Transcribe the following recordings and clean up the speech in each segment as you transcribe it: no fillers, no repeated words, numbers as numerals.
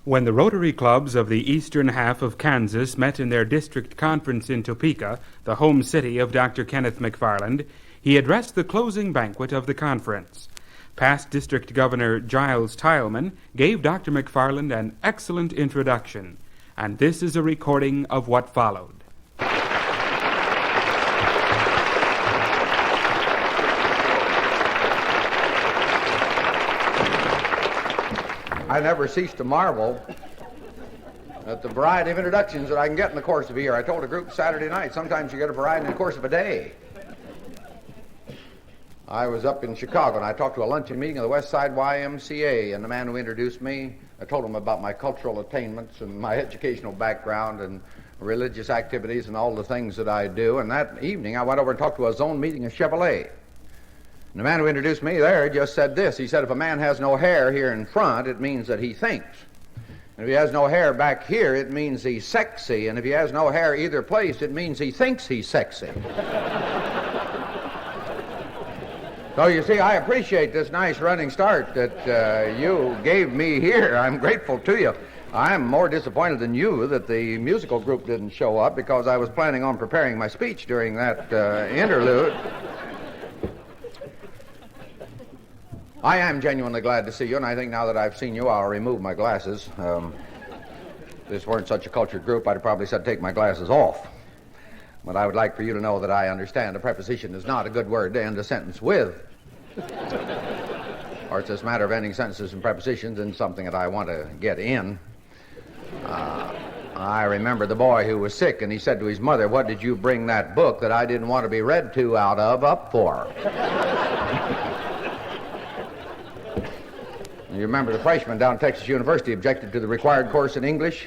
When the Rotary clubs of the eastern half of Kansas met in their district conference in Topeka, the home city of Dr. Kenneth McFarland, he addressed the closing banquet of the conference. Past District Governor Giles Tileman gave Dr. McFarland an excellent introduction, and this is a recording of what followed. I never cease to marvel at the variety of introductions that I can get in the course of a year. I told a group Saturday night, sometimes you get a variety in the course of a day. I was up in Chicago, and I talked to a luncheon meeting of the West Side YMCA, and the man who introduced me, I told him about my cultural attainments and my educational background and religious activities and all the things that I do. And that evening, I went over and talked to a zone meeting of Chevrolet. And the man who introduced me there just said this. He said, if a man has no hair here in front, it means that he thinks. And if he has no hair back here, it means he's sexy. And if he has no hair either place, it means he thinks he's sexy. So you see, I appreciate this nice running start that you gave me here. I'm grateful to you. I'm more disappointed than you that the musical group didn't show up, because I was planning on preparing my speech during that interlude. I am genuinely glad to see you, and I think now that I've seen you, I'll remove my glasses. If this weren't such a cultured group, I'd have probably said take my glasses off. But I would like for you to know that I understand a preposition is not a good word to end a sentence with. Or it's this matter of ending sentences and prepositions in something that I want to get in. I remember the boy who was sick, and he said to his mother, what did you bring that book that I didn't want to be read to out of up for? You remember the freshman down at Texas University objected to the required course in English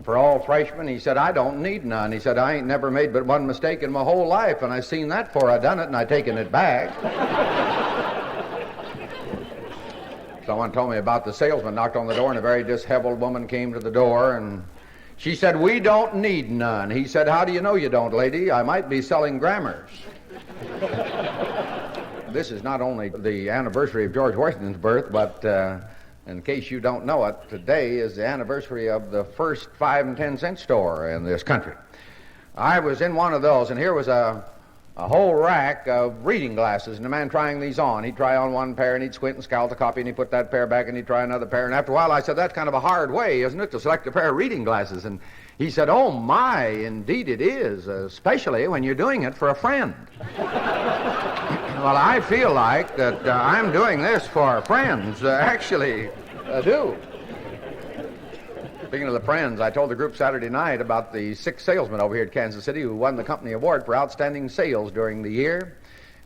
for all freshmen. He said, I don't need none. He said, I ain't never made but one mistake in my whole life, and I seen that before I done it, and I taken it back. Someone told me about the salesman knocked on the door, and a very disheveled woman came to the door, and she said, we don't need none. He said, how do you know you don't, lady? I might be selling grammars. This is not only the anniversary of George Washington's birth, but in case you don't know it, today is the anniversary of the first 5 and 10 cent store in this country. I was in one of those, and here was a whole rack of reading glasses, and the man trying these on. He'd try on one pair, and he'd squint and scowl the copy, and he'd put that pair back, and he'd try another pair. And after a while, I said, that's kind of a hard way, isn't it, to select a pair of reading glasses? And he said, oh, my, indeed it is, especially when you're doing it for a friend. Well, I feel like that I'm doing this for friends, actually, I do. Speaking of the friends, I told the group Saturday night about the 6 salesmen over here at Kansas City who won the company award for outstanding sales during the year.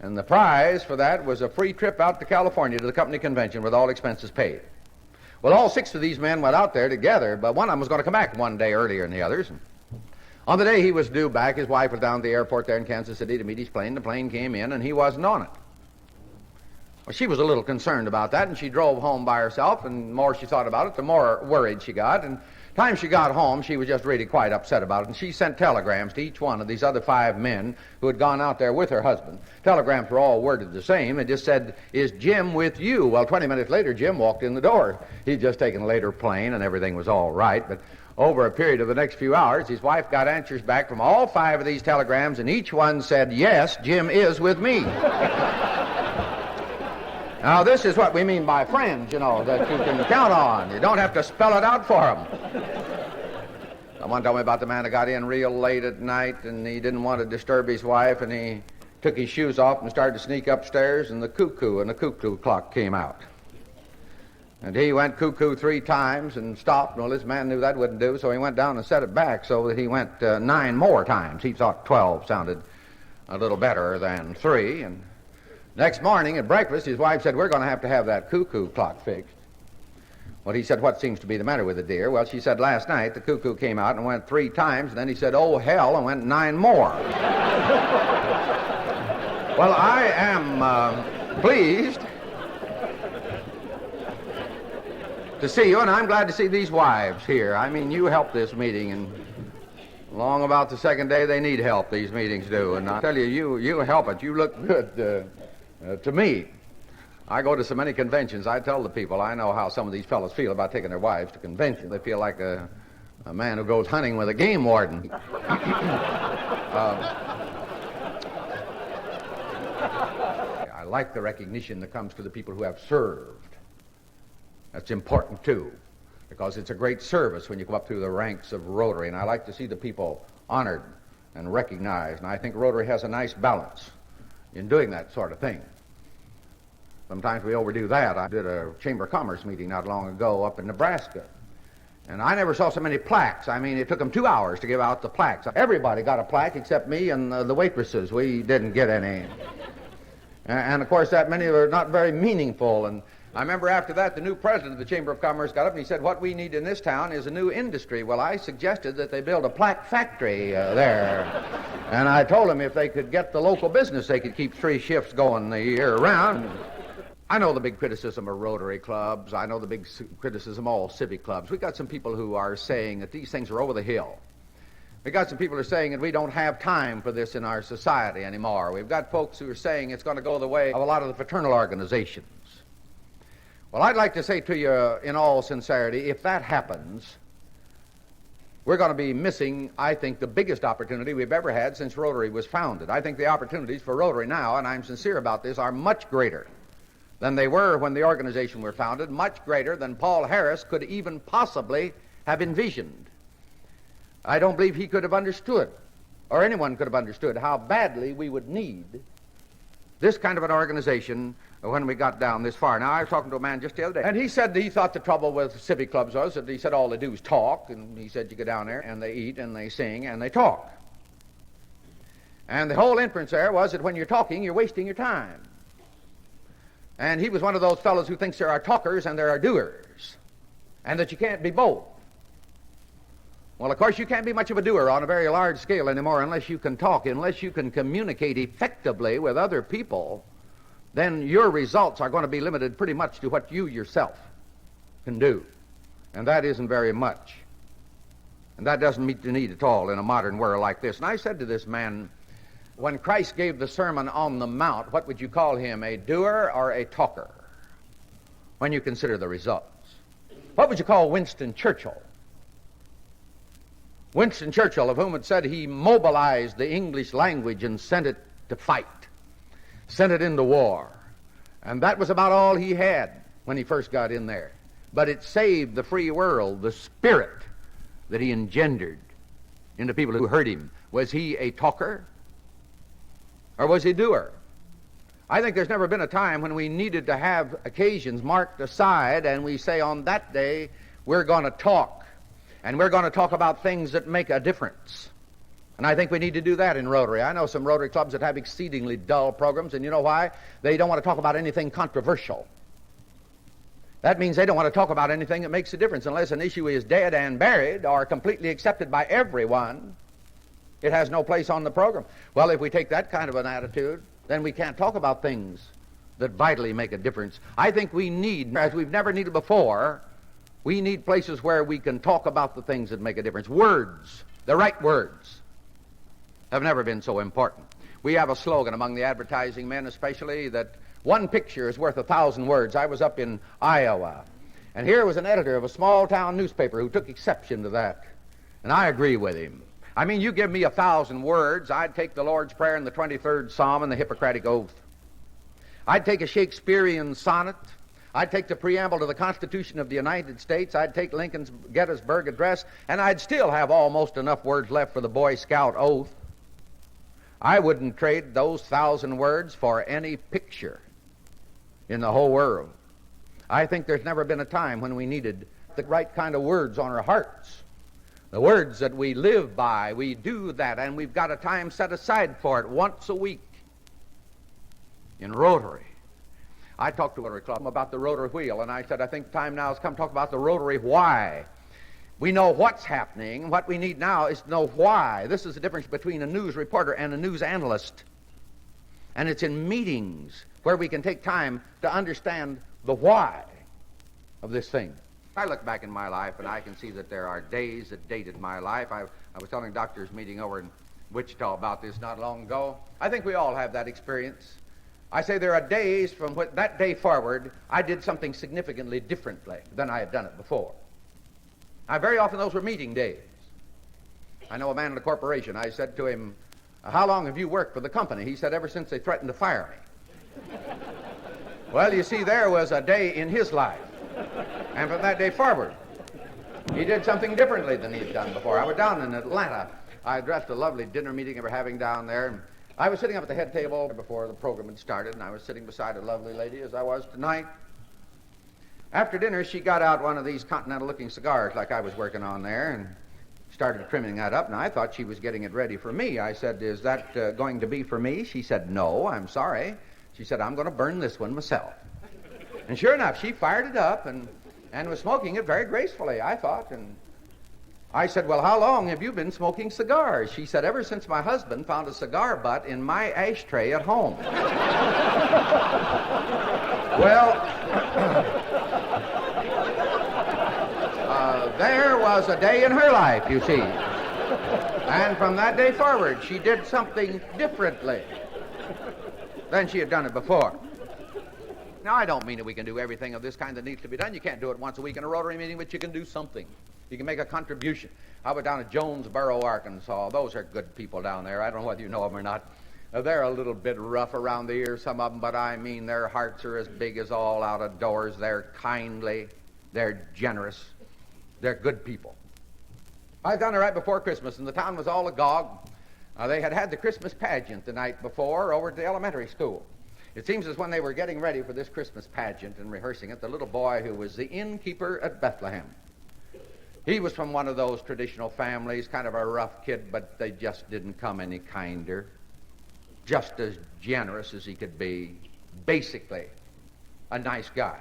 And the prize for that was a free trip out to California to the company convention with all expenses paid. Well, all 6 of these men went out there together, but one of them was going to come back one day earlier than the others. On the day he was due back, his wife was down at the airport there in Kansas City to meet his plane. The plane came in, and he wasn't on it. Well, she was a little concerned about that, and she drove home by herself, and the more she thought about it, the more worried she got. And the time she got home, she was just really quite upset about it, and she sent telegrams to each one of these other 5 men who had gone out there with her husband. Telegrams were all worded the same. It just said, is Jim with you? Well, 20 minutes later, Jim walked in the door. He'd just taken a later plane, and everything was all right, but over a period of the next few hours, his wife got answers back from all 5 of these telegrams, and each one said, yes, Jim is with me. Now, this is what we mean by friends, you know, that you can count on. You don't have to spell it out for them. Someone told me about the man that got in real late at night, and he didn't want to disturb his wife, and he took his shoes off and started to sneak upstairs, and the cuckoo clock came out. And he went cuckoo 3 times and stopped. Well, this man knew that wouldn't do, so he went down and set it back so that he went 9 more times. He thought 12 sounded a little better than 3. And next morning at breakfast, his wife said, we're going to have that cuckoo clock fixed. Well, he said, what seems to be the matter with it, dear? Well, she said, last night the cuckoo came out and went 3 times, and then he said, oh, hell, and went 9 more. Well, I am pleased to see you, and I'm glad to see these wives here. I mean, you helped this meeting, and long about the second day they need help, these meetings do. And I tell you, you help it. You look good to me. I go to so many conventions, I tell the people, I know how some of these fellows feel about taking their wives to conventions. They feel like a man who goes hunting with a game warden. I like the recognition that comes to the people who have served. That's important, too, because it's a great service when you go up through the ranks of Rotary, and I like to see the people honored and recognized, and I think Rotary has a nice balance in doing that sort of thing. Sometimes we overdo that. I did a Chamber of Commerce meeting not long ago up in Nebraska, and I never saw so many plaques. I mean, it took them 2 hours to give out the plaques. Everybody got a plaque except me and the waitresses. We didn't get any. And of course, that many were not very meaningful. And I remember after that, the new president of the Chamber of Commerce got up and he said, what we need in this town is a new industry. Well, I suggested that they build a plaque factory there. And I told them if they could get the local business, they could keep 3 shifts going the year round. I know the big criticism of Rotary clubs. I know the big criticism of all civic clubs. We've got some people who are saying that these things are over the hill. We've got some people who are saying that we don't have time for this in our society anymore. We've got folks who are saying it's going to go the way of a lot of the fraternal organizations. Well, I'd like to say to you in all sincerity, if that happens, we're going to be missing, I think, the biggest opportunity we've ever had since Rotary was founded. I think the opportunities for Rotary now, and I'm sincere about this, are much greater than they were when the organization were founded, much greater than Paul Harris could even possibly have envisioned. I don't believe he could have understood, or anyone could have understood, how badly we would need this kind of an organization when we got down this far. Now, I was talking to a man just the other day, and he said that he thought the trouble with civic clubs was that he said all they do is talk, and he said you go down there and they eat and they sing and they talk. And the whole inference there was that when you're talking, you're wasting your time. And he was one of those fellows who thinks there are talkers and there are doers, and that you can't be both. Well, of course, you can't be much of a doer on a very large scale anymore unless you can talk, unless you can communicate effectively with other people. Then your results are going to be limited pretty much to what you yourself can do. And that isn't very much. And that doesn't meet the need at all in a modern world like this. And I said to this man, when Christ gave the Sermon on the Mount, what would you call him, a doer or a talker, when you consider the results? What would you call Winston Churchill? Winston Churchill, of whom it said he mobilized the English language and sent it to fight, sent it into war. And that was about all he had when he first got in there. But it saved the free world, the spirit that he engendered into people who heard him. Was he a talker? Or was he a doer? I think there's never been a time when we needed to have occasions marked aside and we say on that day we're going to talk. And we're going to talk about things that make a difference. And I think we need to do that in Rotary. I know some Rotary clubs that have exceedingly dull programs, and you know why? They don't want to talk about anything controversial. That means they don't want to talk about anything that makes a difference. Unless an issue is dead and buried or completely accepted by everyone, it has no place on the program. Well, if we take that kind of an attitude, then we can't talk about things that vitally make a difference. I think we need, as we've never needed before, we need places where we can talk about the things that make a difference. Words, the right words, have never been so important. We have a slogan among the advertising men especially that one picture is worth 1,000 words. I was up in Iowa, and here was an editor of a small-town newspaper who took exception to that, and I agree with him. I mean, you give me 1,000 words, I'd take the Lord's Prayer and the 23rd Psalm and the Hippocratic Oath. I'd take a Shakespearean sonnet. I'd take the preamble to the Constitution of the United States. I'd take Lincoln's Gettysburg Address, and I'd still have almost enough words left for the Boy Scout Oath. I wouldn't trade those 1,000 words for any picture in the whole world. I think there's never been a time when we needed the right kind of words on our hearts. The words that we live by, we do that, and we've got a time set aside for it once a week in Rotary. I talked to a Rotary Club about the Rotary wheel, and I said, I think time now has come to talk about the Rotary why. We know what's happening. What we need now is to know why. This is the difference between a news reporter and a news analyst. And it's in meetings where we can take time to understand the why of this thing. I look back in my life, and I can see that there are days that dated my life. I was telling a doctors meeting over in Wichita about this not long ago. I think we all have that experience. I say there are days from that day forward, I did something significantly differently than I had done it before. Now, very often those were meeting days. I know a man in a corporation. I said to him, how long have you worked for the company? He said, ever since they threatened to fire me. Well, you see, there was a day in his life. And from that day forward, he did something differently than he had done before. I was down in Atlanta. I addressed a lovely dinner meeting they were having down there. I was sitting up at the head table before the program had started, and I was sitting beside a lovely lady as I was tonight. After dinner, she got out one of these continental-looking cigars like I was working on there and started trimming that up, and I thought she was getting it ready for me. I said, is that going to be for me? She said, no, I'm sorry. She said, I'm going to burn this one myself. And sure enough, she fired it up and was smoking it very gracefully, I thought. And I said, well, how long have you been smoking cigars? She said, ever since my husband found a cigar butt in my ashtray at home. Well, there was a day in her life, you see. And from that day forward, she did something differently than she had done it before. Now, I don't mean that we can do everything of this kind that needs to be done. You can't do it once a week in a Rotary meeting, but you can do something. You can make a contribution. How about down at Jonesboro, Arkansas? Those are good people down there. I don't know whether you know them or not. They're a little bit rough around the ears, some of them, but I mean their hearts are as big as all out of doors. They're kindly. They're generous. They're good people. I was down there right before Christmas, and the town was all agog. They had the Christmas pageant the night before over at the elementary school. It seems as when they were getting ready for this Christmas pageant and rehearsing it, the little boy who was the innkeeper at Bethlehem, he was from one of those traditional families, kind of a rough kid, but they just didn't come any kinder. Just as generous as he could be. Basically, a nice guy.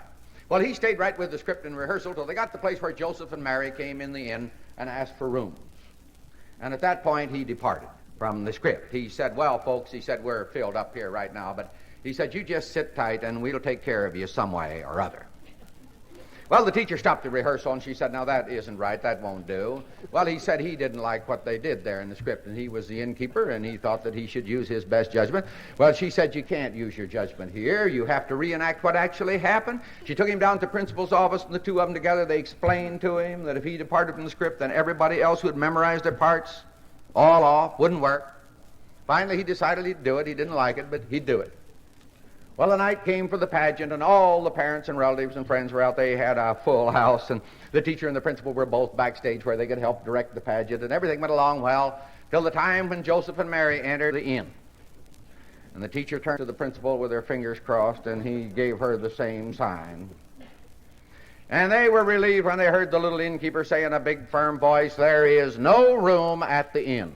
Well, he stayed right with the script in rehearsal till they got to the place where Joseph and Mary came in the inn and asked for rooms. And at that point, he departed from the script. He said, well, folks, he said, we're filled up here right now, but he said, you just sit tight and we'll take care of you some way or other. Well, the teacher stopped the rehearsal, and she said, now, that isn't right. That won't do. Well, he said he didn't like what they did there in the script, and he was the innkeeper, and he thought that he should use his best judgment. Well, she said, you can't use your judgment here. You have to reenact what actually happened. She took him down to the principal's office, and the two of them together, they explained to him that if he departed from the script, then everybody else who had memorized their parts, all off, wouldn't work. Finally, he decided he'd do it. He didn't like it, but he'd do it. Well, the night came for the pageant, and all the parents and relatives and friends were out. They had a full house, and the teacher and the principal were both backstage where they could help direct the pageant, and everything went along well till the time when Joseph and Mary entered the inn. And the teacher turned to the principal with her fingers crossed, and he gave her the same sign. And they were relieved when they heard the little innkeeper say in a big, firm voice, there is no room at the inn.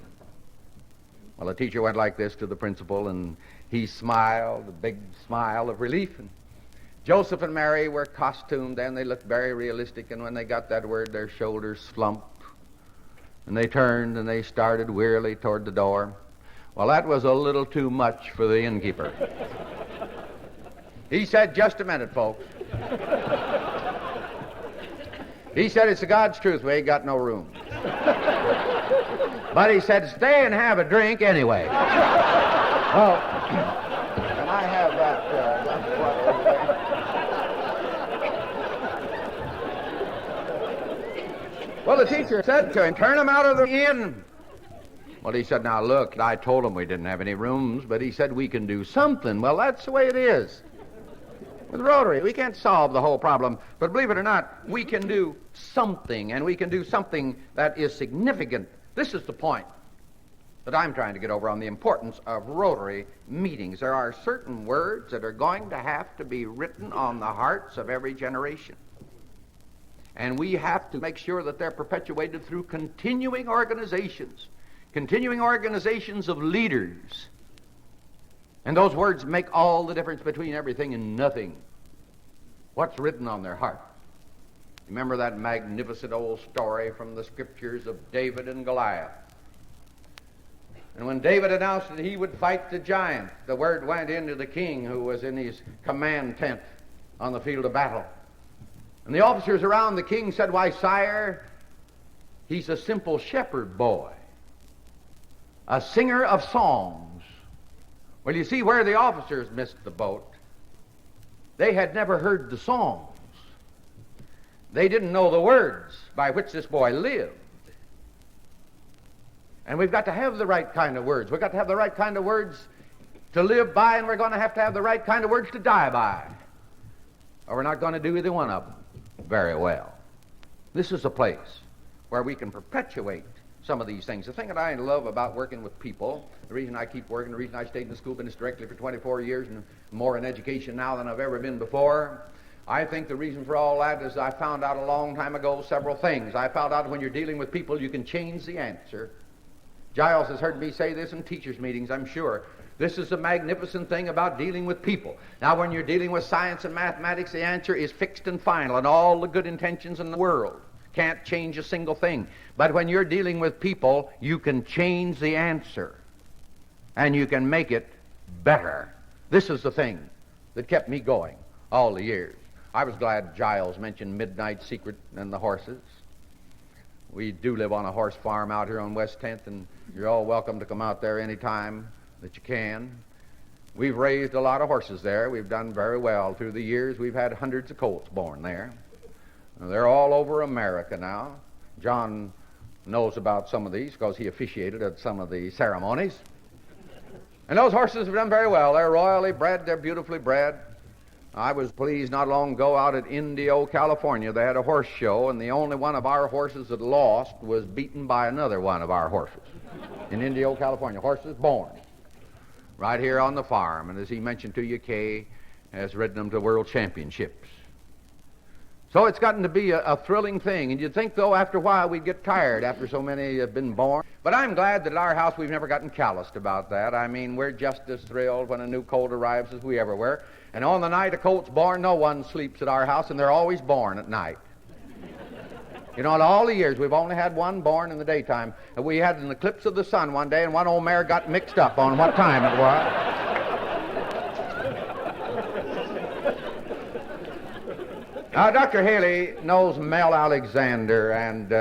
Well, the teacher went like this to the principal, and he smiled, a big smile of relief. And Joseph and Mary were costumed, and they looked very realistic, and when they got that word, their shoulders slumped. And they turned, and they started wearily toward the door. Well, that was a little too much for the innkeeper. He said, just a minute, folks. He said, it's the God's truth, we ain't got no room. But he said, stay and have a drink anyway. Well, can I have that Well, the teacher said to him, turn him out of the inn. Well, he said, now look, I told him we didn't have any rooms, but he said we can do something. Well, that's the way it is. With Rotary, we can't solve the whole problem, but believe it or not, we can do something, and we can do something that is significant. This is the point that I'm trying to get over on the importance of Rotary meetings. There are certain words that are going to have to be written on the hearts of every generation. And we have to make sure that they're perpetuated through continuing organizations of leaders. And those words make all the difference between everything and nothing. What's written on their heart? Remember that magnificent old story from the scriptures of David and Goliath. And when David announced that he would fight the giant, the word went into the king who was in his command tent on the field of battle. And the officers around the king said, why, sire, he's a simple shepherd boy, a singer of songs, Well, you see, where the officers missed the boat, they had never heard the songs. They didn't know the words by which this boy lived. And we've got to have the right kind of words. We've got to have the right kind of words to live by, and we're going to have the right kind of words to die by. Or we're not going to do either one of them very well. This is a place where we can perpetuate some of these things. The thing that I love about working with people, the reason I keep working, the reason I stayed in the school business directly for 24 years and more in education now than I've ever been before, I think the reason for all that is I found out a long time ago several things. I found out when you're dealing with people, you can change the answer. Giles has heard me say this in teachers' meetings, I'm sure. This is the magnificent thing about dealing with people. Now, when you're dealing with science and mathematics, the answer is fixed and final, and all the good intentions in the world can't change a single thing. But when you're dealing with people, you can change the answer, and you can make it better. This is the thing that kept me going all the years. I was glad Giles mentioned Midnight Secret and the horses. We do live on a horse farm out here on West 10th, and you're all welcome to come out there any time that you can. We've raised a lot of horses there. We've done very well through the years. We've had hundreds of colts born there. They're all over America now. John knows about some of these because he officiated at some of the ceremonies. And those horses have done very well. They're royally bred. They're beautifully bred. I was pleased not long ago out at Indio, California. They had a horse show, and the only one of our horses that lost was beaten by another one of our horses in Indio, California. Horses born right here on the farm. And as he mentioned to you, Kay has ridden them to world championships. So it's gotten to be a thrilling thing. And you'd think, though, after a while we'd get tired after so many have been born. But I'm glad that at our house we've never gotten calloused about that. I mean, we're just as thrilled when a new colt arrives as we ever were. And on the night a colt's born, no one sleeps at our house, and they're always born at night. You know, in all the years, we've only had one born in the daytime. We had an eclipse of the sun one day, and one old mare got mixed up on what time it was. Now, Dr. Haley knows Mel Alexander, and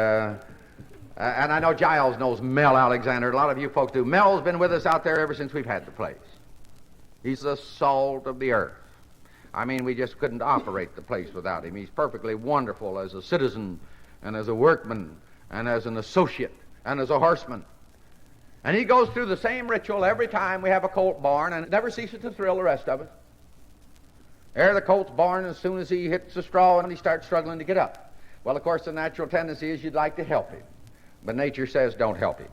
I know Giles knows Mel Alexander. A lot of you folks do. Mel's been with us out there ever since we've had the place. He's the salt of the earth. I mean, we just couldn't operate the place without him. He's perfectly wonderful as a citizen and as a workman and as an associate and as a horseman. And he goes through the same ritual every time we have a colt born, and it never ceases to thrill the rest of us. There the colt's born, as soon as he hits the straw and he starts struggling to get up. Well, of course, the natural tendency is you'd like to help him. But nature says don't help him.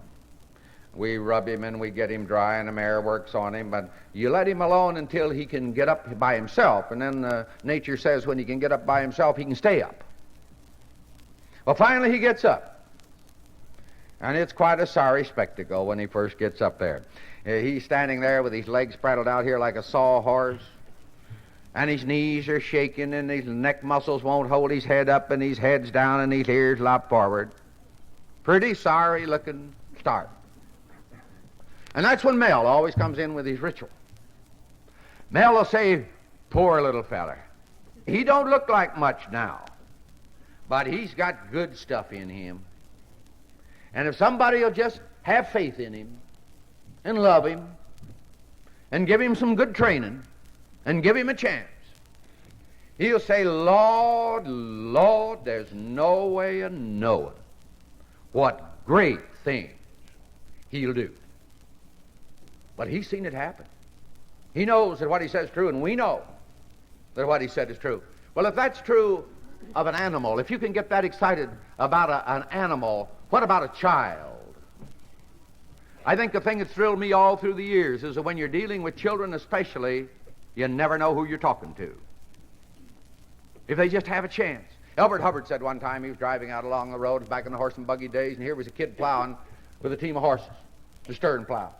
We rub him and we get him dry, and the mare works on him, but you let him alone until he can get up by himself, and then nature says when he can get up by himself, he can stay up. Well, finally he gets up, and it's quite a sorry spectacle when he first gets up there. He's standing there with his legs spraddled out here like a sawhorse, and his knees are shaking, and his neck muscles won't hold his head up, and his head's down, and his ears lopped forward. Pretty sorry-looking start. And that's when Mel always comes in with his ritual. Mel will say, poor little feller. He don't look like much now, but he's got good stuff in him. And if somebody will just have faith in him and love him and give him some good training and give him a chance, he'll say, Lord, Lord, there's no way of knowing what great things he'll do. But he's seen it happen. He knows that what he says is true, and we know that what he said is true. Well, if that's true of an animal, if you can get that excited about an animal, what about a child? I think the thing that's thrilled me all through the years is that when you're dealing with children especially, you never know who you're talking to. If they just have a chance. Elbert Hubbard said one time he was driving out along the road back in the horse and buggy days, and here was a kid plowing with a team of horses, the stern plow.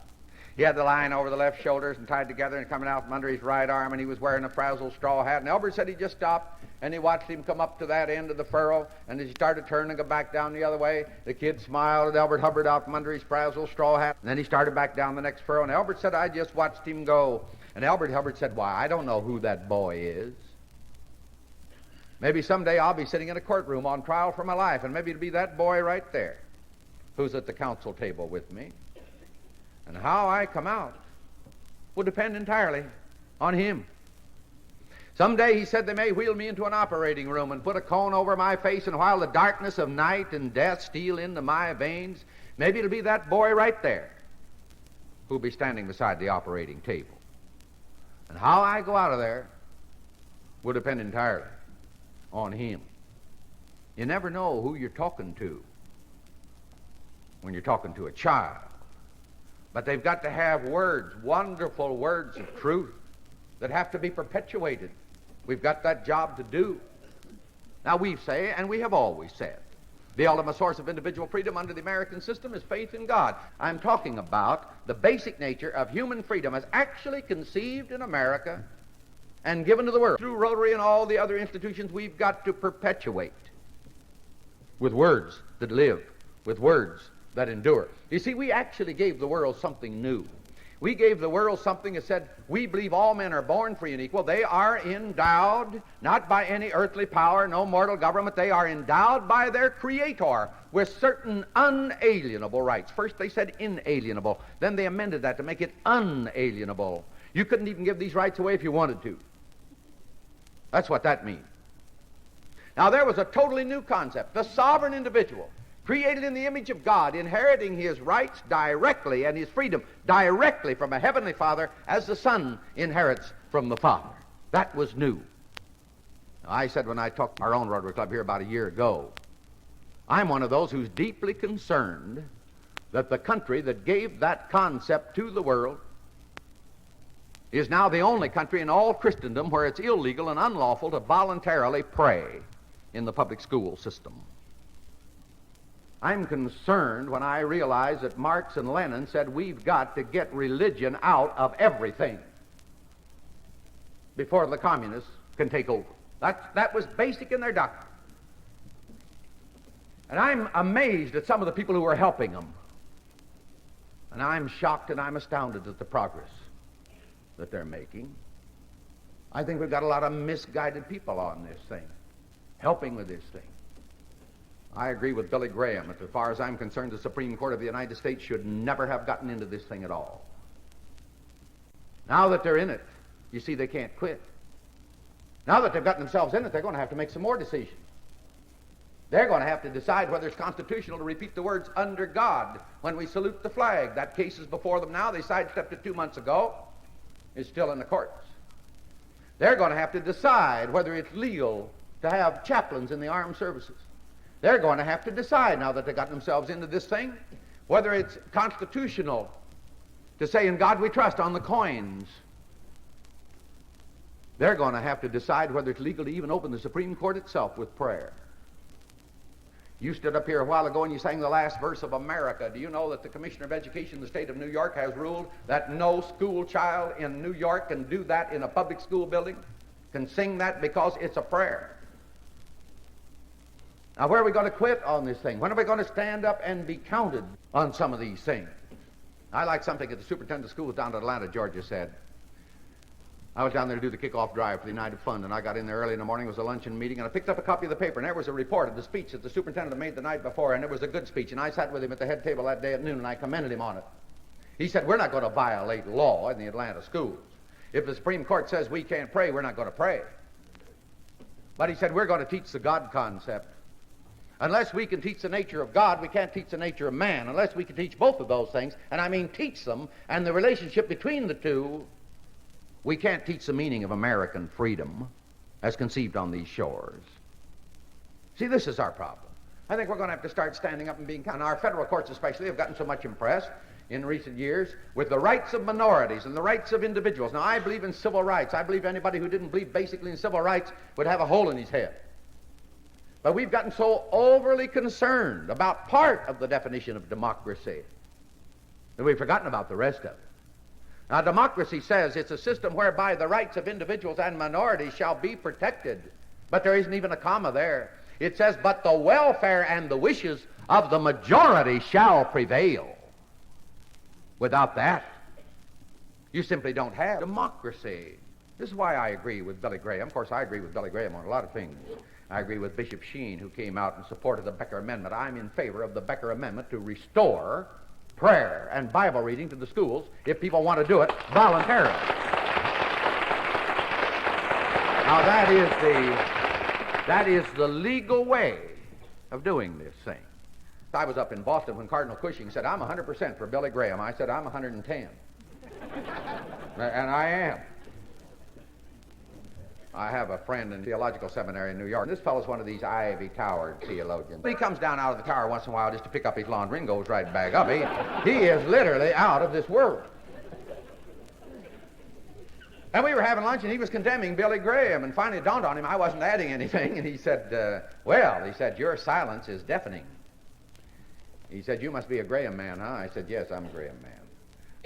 He had the line over the left shoulders and tied together and coming out from under his right arm, and he was wearing a frazzled straw hat. And Elbert said he just stopped, and he watched him come up to that end of the furrow, and as he started turning to go back down the other way, the kid smiled at Elbert Hubbard out from under his frazzled straw hat, and then he started back down the next furrow, and Elbert said, I just watched him go. And Elbert Hubbard said, why, I don't know who that boy is. Maybe someday I'll be sitting in a courtroom on trial for my life, and maybe it'll be that boy right there who's at the counsel table with me. And how I come out will depend entirely on him. Someday, he said, they may wheel me into an operating room and put a cone over my face, and while the darkness of night and death steal into my veins, maybe it'll be that boy right there who'll be standing beside the operating table. And how I go out of there will depend entirely on him. You never know who you're talking to when you're talking to a child. But they've got to have words, wonderful words of truth that have to be perpetuated. We've got that job to do. Now we say, and we have always said, the ultimate source of individual freedom under the American system is faith in God. I'm talking about the basic nature of human freedom as actually conceived in America and given to the world. Through Rotary and all the other institutions, we've got to perpetuate with words that live, with words that endure. You see, we actually gave the world something new. We gave the world something that said, we believe all men are born free and equal. They are endowed, not by any earthly power, no mortal government. They are endowed by their Creator with certain unalienable rights. First they said inalienable. Then they amended that to make it unalienable. You couldn't even give these rights away if you wanted to. That's what that means. Now there was a totally new concept. The sovereign individual, created in the image of God, inheriting his rights directly and his freedom directly from a heavenly Father as the Son inherits from the Father. That was new. Now, I said when I talked to our own Rotary Club here about a year ago, I'm one of those who's deeply concerned that the country that gave that concept to the world is now the only country in all Christendom where it's illegal and unlawful to voluntarily pray in the public school system. I'm concerned when I realize that Marx and Lenin said we've got to get religion out of everything before the communists can take over. That was basic in their doctrine. And I'm amazed at some of the people who are helping them. And I'm shocked and I'm astounded at the progress that they're making. I think we've got a lot of misguided people on this thing, helping with this thing. I agree with Billy Graham that as far as I'm concerned, the Supreme Court of the United States should never have gotten into this thing at all. Now that they're in it, you see they can't quit. Now that they've gotten themselves in it, they're going to have to make some more decisions. They're going to have to decide whether it's constitutional to repeat the words "under God" when we salute the flag. That case is before them now. They sidestepped it 2 months ago. It's still in the courts. They're going to have to decide whether it's legal to have chaplains in the armed services. They're going to have to decide, now that they've gotten themselves into this thing, whether it's constitutional to say "in God we trust" on the coins. They're going to have to decide whether it's legal to even open the Supreme Court itself with prayer. You stood up here a while ago and you sang the last verse of America. Do you know that the Commissioner of Education in the state of New York has ruled that no school child in New York can do that in a public school building, can sing that because it's a prayer? Now, where are we going to quit on this thing? When are we going to stand up and be counted on some of these things? I like something that the superintendent of schools down in Atlanta, Georgia, said. I was down there to do the kickoff drive for the United Fund, and I got in there early in the morning. It was a luncheon meeting, and I picked up a copy of the paper, and there was a report of the speech that the superintendent had made the night before, and it was a good speech, and I sat with him at the head table that day at noon, and I commended him on it. He said, we're not going to violate law in the Atlanta schools. If the Supreme Court says we can't pray, we're not going to pray. But he said, we're going to teach the God concept. Unless we can teach the nature of God, we can't teach the nature of man. Unless we can teach both of those things, and I mean teach them, and the relationship between the two, we can't teach the meaning of American freedom as conceived on these shores. See, this is our problem. I think we're going to have to start standing up and being counted. Our federal courts especially have gotten so much impressed in recent years with the rights of minorities and the rights of individuals. Now, I believe in civil rights. I believe anybody who didn't believe basically in civil rights would have a hole in his head. But we've gotten so overly concerned about part of the definition of democracy that we've forgotten about the rest of it. Now, democracy says it's a system whereby the rights of individuals and minorities shall be protected. But there isn't even a comma there. It says, but the welfare and the wishes of the majority shall prevail. Without that, you simply don't have democracy. This is why I agree with Billy Graham. Of course, I agree with Billy Graham on a lot of things. I agree with Bishop Sheen, who came out in support of the Becker Amendment. I'm in favor of the Becker Amendment to restore prayer and Bible reading to the schools if people want to do it voluntarily. Now, that is the legal way of doing this thing. I was up in Boston when Cardinal Cushing said, I'm 100% for Billy Graham. I said, I'm 110. And I am. I have a friend in theological seminary in New York. This fellow's one of these ivy-towered theologians. He comes down out of the tower once in a while just to pick up his laundry and goes right back up. He is literally out of this world. And we were having lunch, and he was condemning Billy Graham, and finally it dawned on him I wasn't adding anything, and he said, your silence is deafening. He said, you must be a Graham man, huh? I said, yes, I'm a Graham man.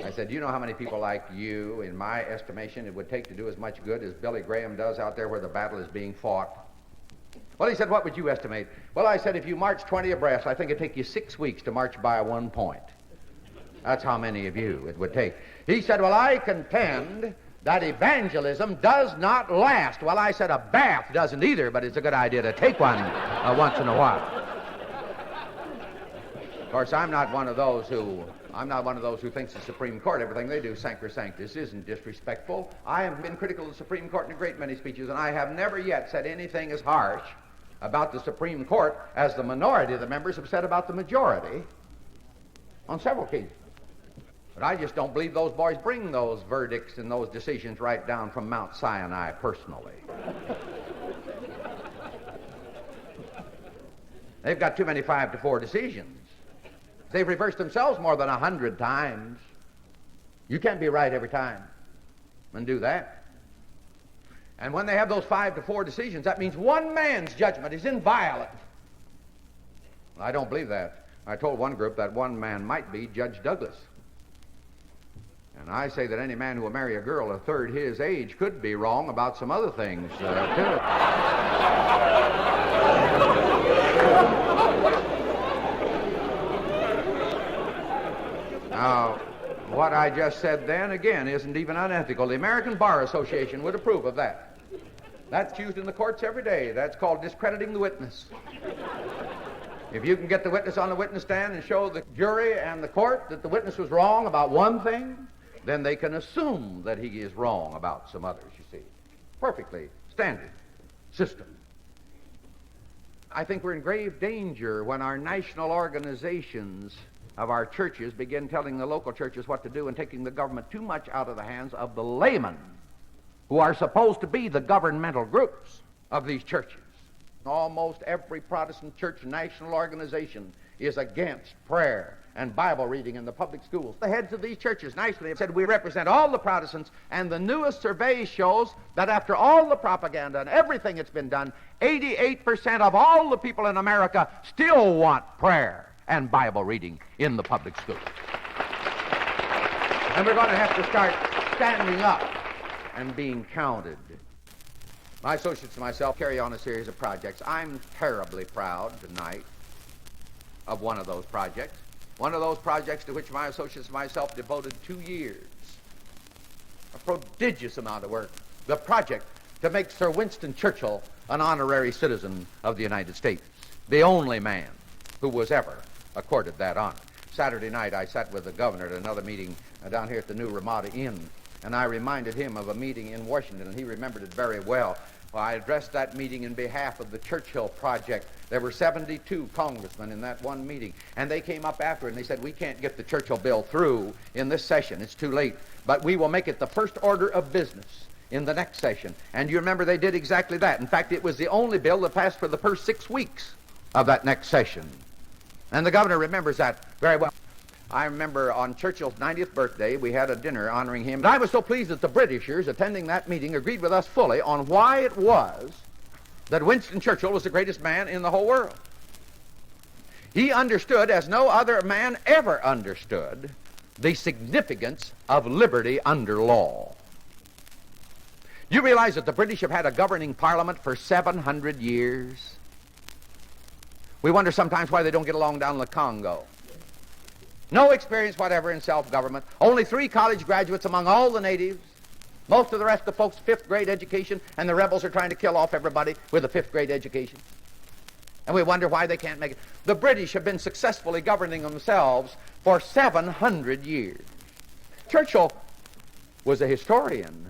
I said, you know how many people like you, in my estimation, it would take to do as much good as Billy Graham does out there where the battle is being fought? Well, he said, what would you estimate? Well, I said, if you march 20 abreast, I think it'd take you 6 weeks to march by 1 point. That's how many of you it would take. He said, well, I contend that evangelism does not last. Well, I said, a bath doesn't either, but it's a good idea to take one once in a while. Of course, I'm not one of those who thinks the Supreme Court, everything they do, sacrosanct. Isn't disrespectful. I have been critical of the Supreme Court in a great many speeches, and I have never yet said anything as harsh about the Supreme Court as the minority of the members have said about the majority on several occasions. But I just don't believe those boys bring those verdicts and those decisions right down from Mount Sinai personally. They've got too many 5-4 decisions. They've reversed themselves more than 100 times. You can't be right every time and do that. And when they have those 5-4 decisions, that means one man's judgment is inviolate. Well, I don't believe that. I told one group that one man might be Judge Douglas. And I say that any man who will marry a girl a third his age could be wrong about some other things, too. Now, what I just said then, again, isn't even unethical. The American Bar Association would approve of that. That's used in the courts every day. That's called discrediting the witness. If you can get the witness on the witness stand and show the jury and the court that the witness was wrong about one thing, then they can assume that he is wrong about some others, you see. Perfectly standard system. I think we're in grave danger when our national organizations of our churches begin telling the local churches what to do and taking the government too much out of the hands of the laymen who are supposed to be the governmental groups of these churches. Almost every Protestant church national organization is against prayer and Bible reading in the public schools. The heads of these churches nicely have said, we represent all the Protestants, and the newest survey shows that after all the propaganda and everything that's been done, 88% of all the people in America still want prayer and Bible reading in the public schools. And we're going to have to start standing up and being counted. My associates and myself carry on a series of projects. I'm terribly proud tonight of one of those projects. One of those projects to which my associates and myself devoted 2 years. A prodigious amount of work. The project to make Sir Winston Churchill an honorary citizen of the United States. The only man who was ever accorded that honor. Saturday night I sat with the governor at another meeting down here at the New Ramada Inn, and I reminded him of a meeting in Washington, and he remembered it very well. Well, I addressed that meeting in behalf of the Churchill Project. There were 72 congressmen in that one meeting, and they came up after it, and they said, we can't get the Churchill bill through in this session. It's too late. But we will make it the first order of business in the next session. And you remember they did exactly that. In fact, it was the only bill that passed for the first 6 weeks of that next session. And the governor remembers that very well. I remember on Churchill's 90th birthday, we had a dinner honoring him. And I was so pleased that the Britishers attending that meeting agreed with us fully on why it was that Winston Churchill was the greatest man in the whole world. He understood, as no other man ever understood, the significance of liberty under law. You realize that the British have had a governing parliament for 700 years? We wonder sometimes why they don't get along down in the Congo. No experience whatever in self-government. Only 3 college graduates among all the natives. Most of the rest of the folks, 5th grade education, and the rebels are trying to kill off everybody with a 5th grade education. And we wonder why they can't make it. The British have been successfully governing themselves for 700 years. Churchill was a historian.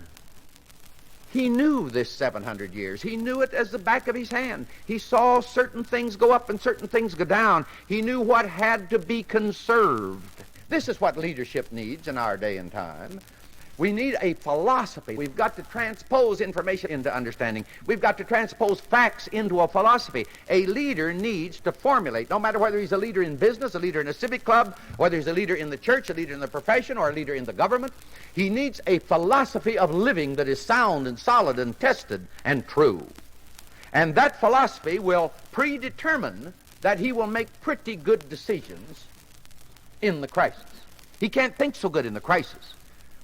He knew this 700 years. He knew it as the back of his hand. He saw certain things go up and certain things go down. He knew what had to be conserved. This is what leadership needs in our day and time. We need a philosophy. We've got to transpose information into understanding. We've got to transpose facts into a philosophy. A leader needs to formulate, no matter whether he's a leader in business, a leader in a civic club, whether he's a leader in the church, a leader in the profession, or a leader in the government. He needs a philosophy of living that is sound and solid and tested and true. And that philosophy will predetermine that he will make pretty good decisions in the crisis. He can't think so good in the crisis.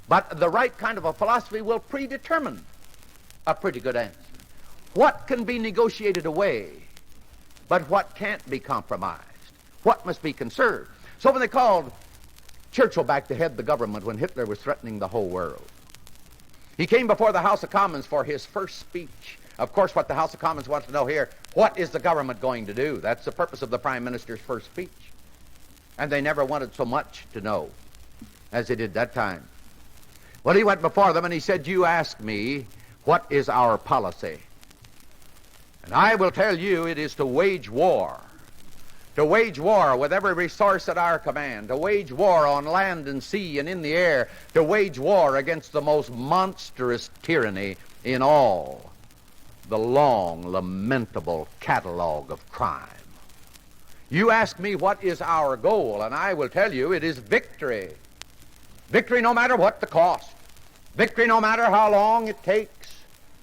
But the right kind of a philosophy will predetermine a pretty good answer. What can be negotiated away, but what can't be compromised? What must be conserved? So when they called Churchill back to head the government when Hitler was threatening the whole world, he came before the House of Commons for his first speech. Of course, what the House of Commons wants to know here, what is the government going to do? That's the purpose of the Prime Minister's first speech. And they never wanted so much to know as they did that time. Well, he went before them and he said, "You ask me, what is our policy? And I will tell you, it is to wage war. To wage war with every resource at our command. To wage war on land and sea and in the air. To wage war against the most monstrous tyranny in all the long, lamentable catalog of crime. You ask me what is our goal, and I will tell you it is victory. Victory no matter what the cost. Victory no matter how long it takes.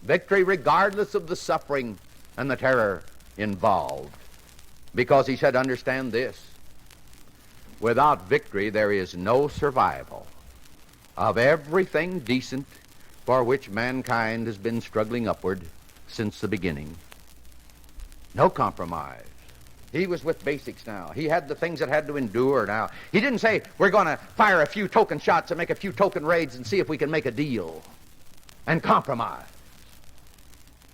Victory regardless of the suffering and the terror involved." Because he said, understand this, without victory there is no survival of everything decent for which mankind has been struggling upward since the beginning. No compromise. He was with basics now. He had the things that had to endure now. He didn't say, we're going to fire a few token shots and make a few token raids and see if we can make a deal and compromise.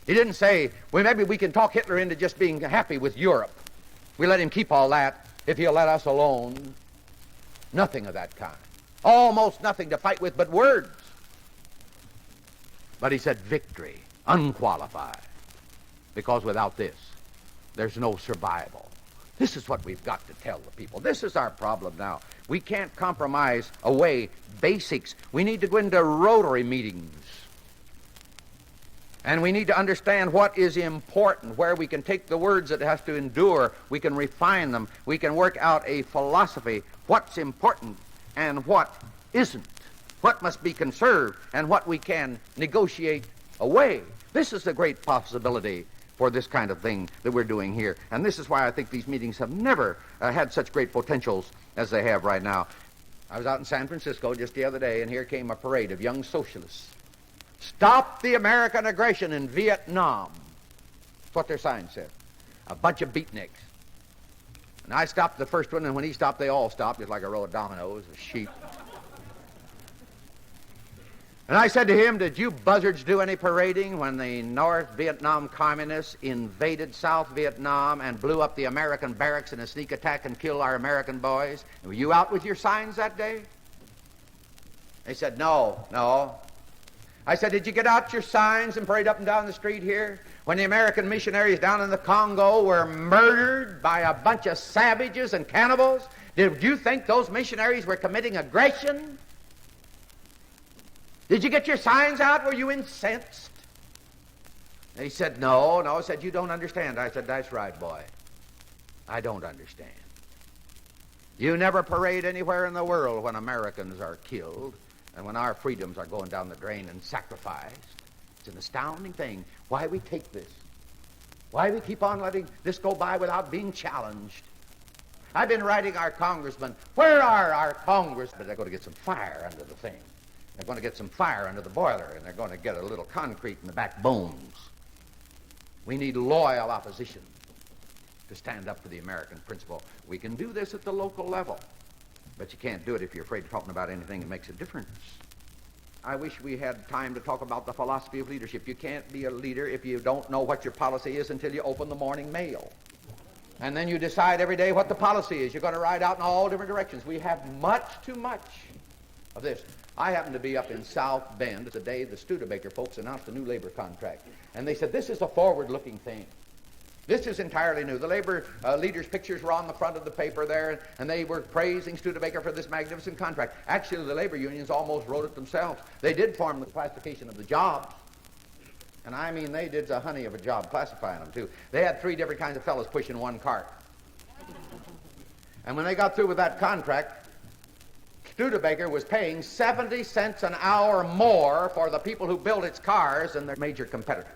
He didn't say, well, maybe we can talk Hitler into just being happy with Europe. We let him keep all that if he'll let us alone. Nothing of that kind. Almost nothing to fight with but words. But he said victory, unqualified, because without this, there's no survival. This is what we've got to tell the people. This is our problem now. We can't compromise away basics. We need to go into Rotary meetings. And we need to understand what is important, where we can take the words that has to endure, we can refine them, we can work out a philosophy, what's important and what isn't, what must be conserved and what we can negotiate away. This is a great possibility for this kind of thing that we're doing here. And this is why I think these meetings have never had such great potentials as they have right now. I was out in San Francisco just the other day, and here came a parade of young socialists. Stop the American aggression in Vietnam. That's what their sign said. A bunch of beatniks. And I stopped the first one, and when he stopped, they all stopped, just like a row of dominoes, of sheep. And I said to him, did you buzzards do any parading when the North Vietnam communists invaded South Vietnam and blew up the American barracks in a sneak attack and killed our American boys? Were you out with your signs that day? They said, no. I said, did you get out your signs and parade up and down the street here when the American missionaries down in the Congo were murdered by a bunch of savages and cannibals? Did you think those missionaries were committing aggression? Did you get your signs out? Were you incensed? They said, no. I said, you don't understand. I said, that's right, boy. I don't understand. You never parade anywhere in the world when Americans are killed and when our freedoms are going down the drain and sacrificed. It's an astounding thing why we take this. Why we keep on letting this go by without being challenged. I've been writing our congressmen, where are our congressmen? They're going to get some fire under the thing. They're going to get some fire under the boiler, and they're going to get a little concrete in the backbones. We need loyal opposition to stand up for the American principle. We can do this at the local level, but you can't do it if you're afraid of talking about anything that makes a difference. I wish we had time to talk about the philosophy of leadership. You can't be a leader if you don't know what your policy is until you open the morning mail. And then you decide every day what the policy is. You're going to ride out in all different directions. We have much too much of this. I happened to be up in South Bend the day the Studebaker folks announced the new labor contract. And they said, this is a forward-looking thing. This is entirely new. The labor leaders' pictures were on the front of the paper there, and they were praising Studebaker for this magnificent contract. Actually, the labor unions almost wrote it themselves. They did form the classification of the jobs. And I mean, they did a honey of a job classifying them, too. They had 3 different kinds of fellows pushing one cart. And when they got through with that contract, Studebaker was paying 70 cents an hour more for the people who built its cars than their major competitors.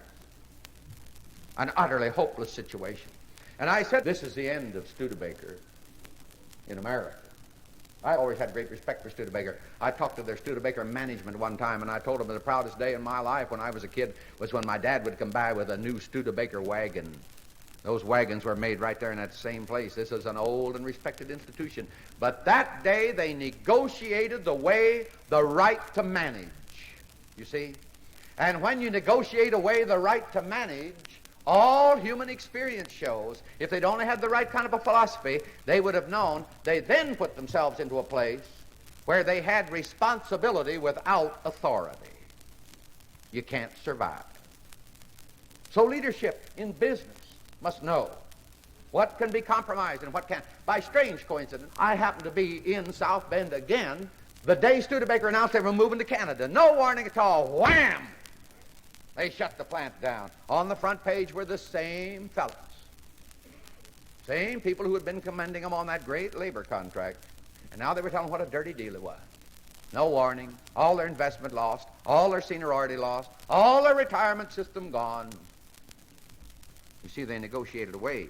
An utterly hopeless situation. And I said, this is the end of Studebaker in America. I always had great respect for Studebaker. I talked to their Studebaker management one time, and I told them the proudest day in my life when I was a kid was when my dad would come by with a new Studebaker wagon. Those wagons were made right there in that same place. This is an old and respected institution. But that day they negotiated the right to manage, you see. And when you negotiate away the right to manage, all human experience shows, if they'd only had the right kind of a philosophy, they would have known they then put themselves into a place where they had responsibility without authority. You can't survive. So leadership in business must know what can be compromised and what can't. By strange coincidence, I happened to be in South Bend again the day Studebaker announced they were moving to Canada. No warning at all. Wham! They shut the plant down. On the front page were the same fellows. Same people who had been commending them on that great labor contract. And now they were telling what a dirty deal it was. No warning. All their investment lost. All their seniority lost. All their retirement system gone. You see, they negotiated away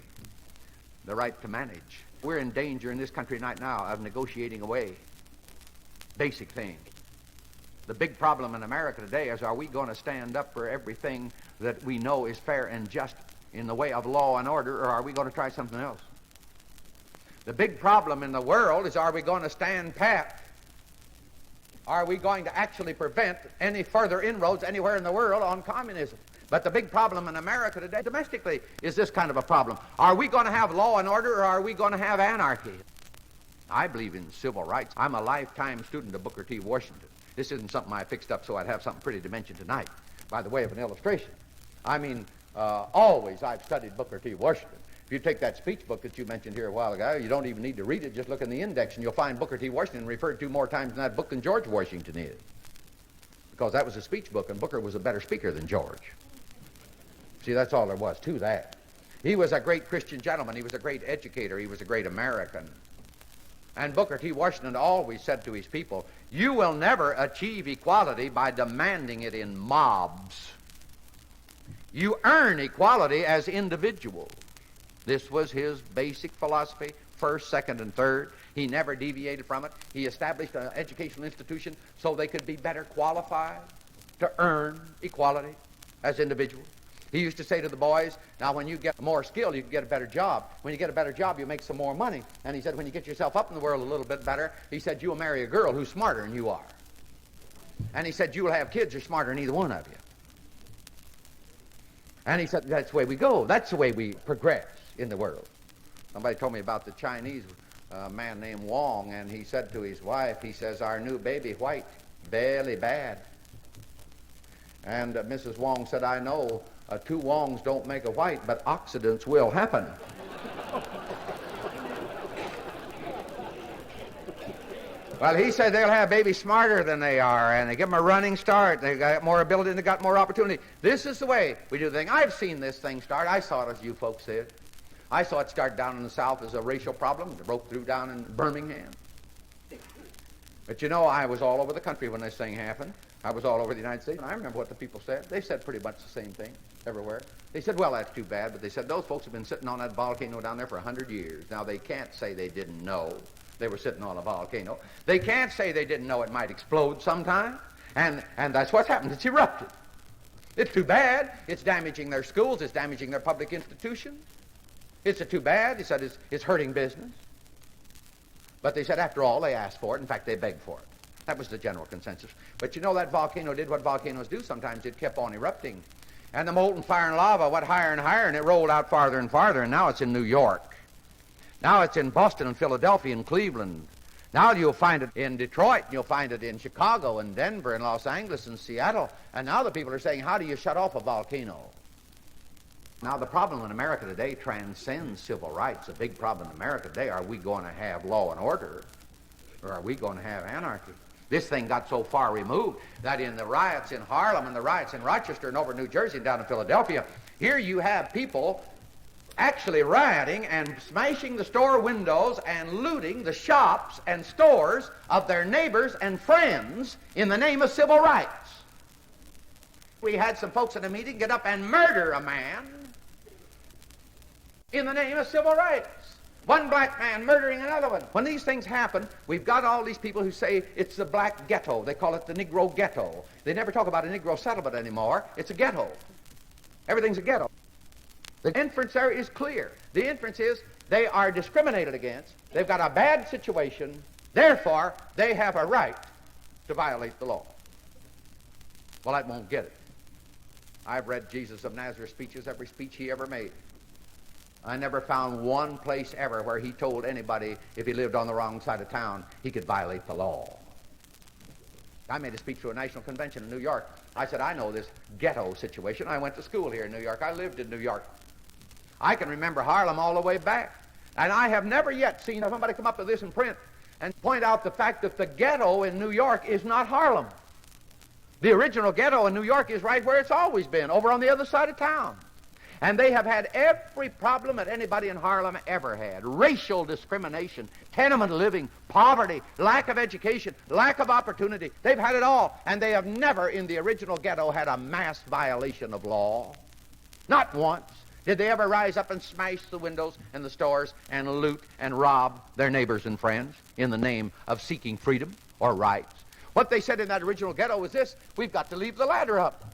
the right to manage. We're in danger in this country right now of negotiating away basic things. The big problem in America today is, are we going to stand up for everything that we know is fair and just in the way of law and order, or are we going to try something else? The big problem in the world is, are we going to stand pat? Are we going to actually prevent any further inroads anywhere in the world on communism? But the big problem in America today, domestically, is this kind of a problem. Are we going to have law and order, or are we going to have anarchy? I believe in civil rights. I'm a lifetime student of Booker T. Washington. This isn't something I fixed up so I'd have something pretty to mention tonight, by the way of an illustration. I mean, always I've studied Booker T. Washington. If you take that speech book that you mentioned here a while ago, you don't even need to read it. Just look in the index, and you'll find Booker T. Washington referred to more times in that book than George Washington is. Because that was a speech book, and Booker was a better speaker than George. See, that's all there was to that. He was a great Christian gentleman. He was a great educator. He was a great American. And Booker T. Washington always said to his people, you will never achieve equality by demanding it in mobs. You earn equality as individuals. This was his basic philosophy, first, second, and third. He never deviated from it. He established an educational institution so they could be better qualified to earn equality as individuals. He used to say to the boys, now when you get more skill, you can get a better job. When you get a better job, you make some more money. And he said, when you get yourself up in the world a little bit better, he said, you'll marry a girl who's smarter than you are. And he said, you'll have kids who are smarter than either one of you. And he said, that's the way we go. That's the way we progress in the world. Somebody told me about the Chinese man named Wong, and he said to his wife, he says, our new baby white, barely bad. And Mrs. Wong said, I know, two Wongs don't make a white, but accidents will happen. Well, he said they'll have babies smarter than they are, and they give them a running start. They got more ability and they got more opportunity. This is the way we do the thing. I've seen this thing start. I saw it as you folks did. I saw it start down in the South as a racial problem. It broke through down in Birmingham. But you know, I was all over the country when this thing happened. I was all over the United States, and I remember what the people said. They said pretty much the same thing everywhere. They said, well, that's too bad, but they said those folks have been sitting on that volcano down there for 100 years. Now, they can't say they didn't know they were sitting on a volcano. They can't say they didn't know it might explode sometime, and that's what's happened. It's erupted. It's too bad. It's damaging their schools. It's damaging their public institutions. It's too bad. He said it's hurting business. But they said, after all, they asked for it. In fact, they begged for it. That was the general consensus. But you know, that volcano did what volcanoes do sometimes. It kept on erupting. And the molten fire and lava went higher and higher, and it rolled out farther and farther, and now it's in New York. Now it's in Boston and Philadelphia and Cleveland. Now you'll find it in Detroit, and you'll find it in Chicago and Denver and Los Angeles and Seattle. And now the people are saying, how do you shut off a volcano? Now the problem in America today transcends civil rights. The big problem in America today, are we going to have law and order, or are we going to have anarchy? This thing got so far removed that in the riots in Harlem and the riots in Rochester and over New Jersey and down in Philadelphia, here you have people actually rioting and smashing the store windows and looting the shops and stores of their neighbors and friends in the name of civil rights. We had some folks at a meeting get up and murder a man in the name of civil rights. One black man murdering another one. When these things happen, we've got all these people who say it's the black ghetto. They call it the Negro ghetto. They never talk about a Negro settlement anymore. It's a ghetto. Everything's a ghetto. The inference there is clear. The inference is they are discriminated against. They've got a bad situation. Therefore, they have a right to violate the law. Well, that won't get it. I've read Jesus of Nazareth's speeches, every speech he ever made. I never found one place ever where he told anybody if he lived on the wrong side of town, he could violate the law. I made a speech to a national convention in New York. I said, I know this ghetto situation. I went to school here in New York. I lived in New York. I can remember Harlem all the way back. And I have never yet seen somebody come up with this in print and point out the fact that the ghetto in New York is not Harlem. The original ghetto in New York is right where it's always been, over on the other side of town. And they have had every problem that anybody in Harlem ever had. Racial discrimination, tenement living, poverty, lack of education, lack of opportunity. They've had it all. And they have never in the original ghetto had a mass violation of law. Not once. Did they ever rise up and smash the windows and the stores and loot and rob their neighbors and friends in the name of seeking freedom or rights? What they said in that original ghetto was this: we've got to leave the ladder up.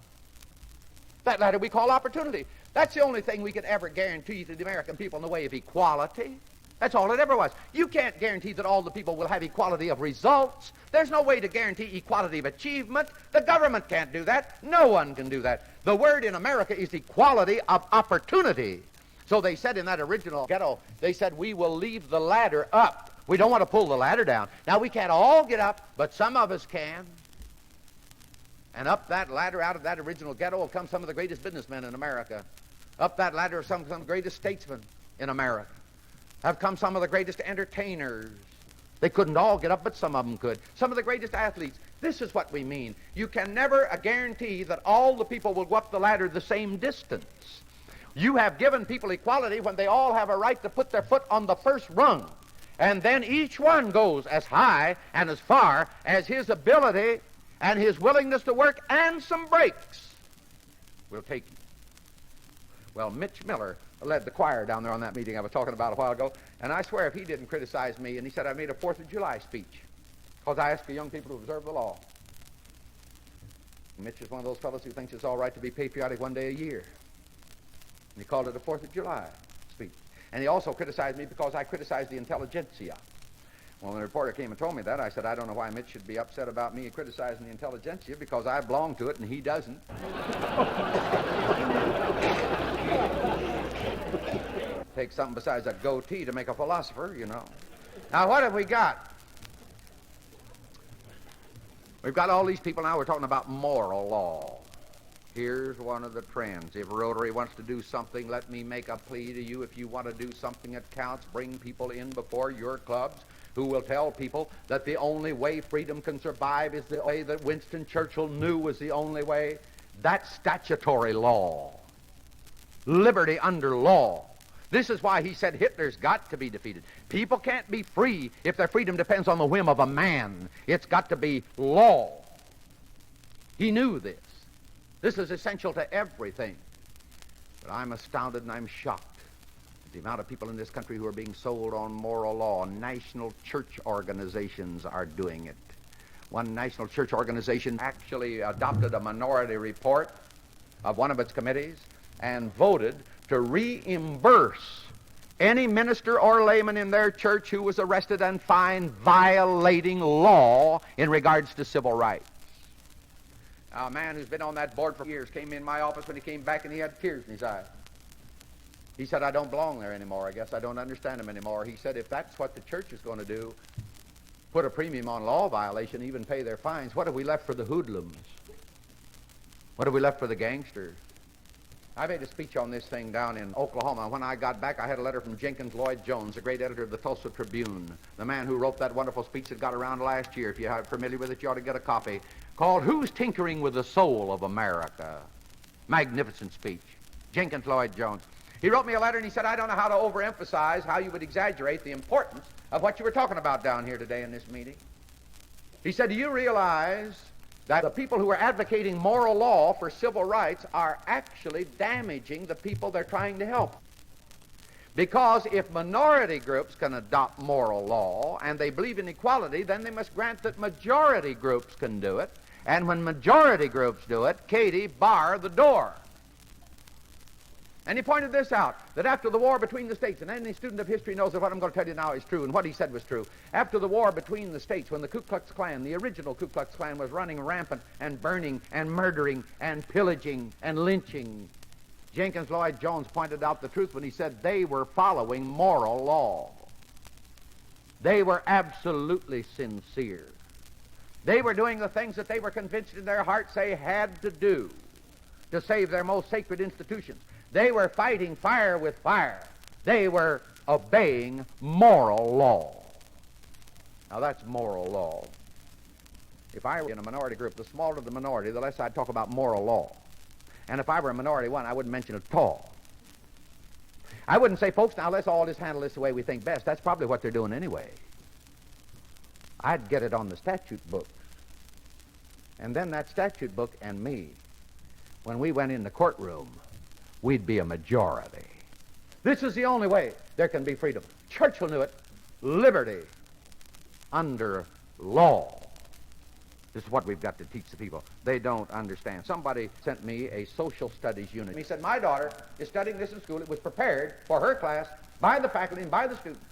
That ladder we call opportunity. That's the only thing we could ever guarantee to the American people in the way of equality. That's all it ever was. You can't guarantee that all the people will have equality of results. There's no way to guarantee equality of achievement. The government can't do that. No one can do that. The word in America is equality of opportunity. So they said in that original ghetto, they said, we will leave the ladder up. We don't want to pull the ladder down. Now, we can't all get up, but some of us can. And up that ladder, out of that original ghetto, will come some of the greatest businessmen in America. Up that ladder have some of the greatest statesmen in America. Have come some of the greatest entertainers. They couldn't all get up, but some of them could. Some of the greatest athletes. This is what we mean. You can never guarantee that all the people will go up the ladder the same distance. You have given people equality when they all have a right to put their foot on the first rung. And then each one goes as high and as far as his ability and his willingness to work and some breaks will take you. Well, Mitch Miller led the choir down there on that meeting I was talking about a while ago, and I swear if he didn't criticize me, and he said I made a 4th of July speech because I asked the young people to observe the law. Mitch is one of those fellows who thinks it's all right to be patriotic one day a year. And he called it a 4th of July speech. And he also criticized me because I criticized the intelligentsia. Well, when the reporter came and told me that, I said, I don't know why Mitch should be upset about me criticizing the intelligentsia, because I belong to it and he doesn't. Takes something besides a goatee to make a philosopher, you know. Now, what have we got? We've got all these people now. We're talking about moral law. Here's one of the trends. If Rotary wants to do something, let me make a plea to you. If you want to do something that counts, bring people in before your clubs who will tell people that the only way freedom can survive is the way that Winston Churchill knew was the only way. That's statutory law. Liberty under law. This is why he said Hitler's got to be defeated. People can't be free if their freedom depends on the whim of a man. It's got to be law. He knew this. This is essential to everything. But I'm astounded and I'm shocked at the amount of people in this country who are being sold on moral law. National church organizations are doing it. One national church organization actually adopted a minority report of one of its committees and voted to reimburse any minister or layman in their church who was arrested and fined violating law in regards to civil rights. A man who's been on that board for years came in my office when he came back and he had tears in his eyes. He said, I don't belong there anymore. I guess I don't understand them anymore. He said, if that's what the church is going to do, put a premium on law violation, even pay their fines, what have we left for the hoodlums? What have we left for the gangsters? I made a speech on this thing down in Oklahoma. When I got back, I had a letter from Jenkins Lloyd Jones, the great editor of the Tulsa Tribune, the man who wrote that wonderful speech that got around last year. If you're familiar with it, you ought to get a copy, called Who's Tinkering with the Soul of America? Magnificent speech. Jenkins Lloyd Jones. He wrote me a letter and he said, I don't know how to overemphasize, how you would exaggerate the importance of what you were talking about down here today in this meeting. He said, do you realize that the people who are advocating moral law for civil rights are actually damaging the people they're trying to help? Because if minority groups can adopt moral law and they believe in equality, then they must grant that majority groups can do it. And when majority groups do it, Katie, bar the door. And he pointed this out, that after the war between the states, and any student of history knows that what I'm going to tell you now is true, and what he said was true. After the war between the states, when the Ku Klux Klan, the original Ku Klux Klan, was running rampant and burning and murdering and pillaging and lynching, Jenkins Lloyd Jones pointed out the truth when he said they were following moral law. They were absolutely sincere. They were doing the things that they were convinced in their hearts they had to do to save their most sacred institutions. They were fighting fire with fire. They were obeying moral law. Now that's moral law. If I were in a minority group, the smaller the minority, the less I'd talk about moral law. And if I were a minority one, I wouldn't mention it at all. I wouldn't say, folks, now let's all just handle this the way we think best. That's probably what they're doing anyway. I'd get it on the statute book. And then that statute book and me, when we went in the courtroom, we'd be a majority. This is the only way there can be freedom. Churchill knew it. Liberty under law. This is what we've got to teach the people. They don't understand. Somebody sent me a social studies unit. He said, my daughter is studying this in school. It was prepared for her class by the faculty and by the students.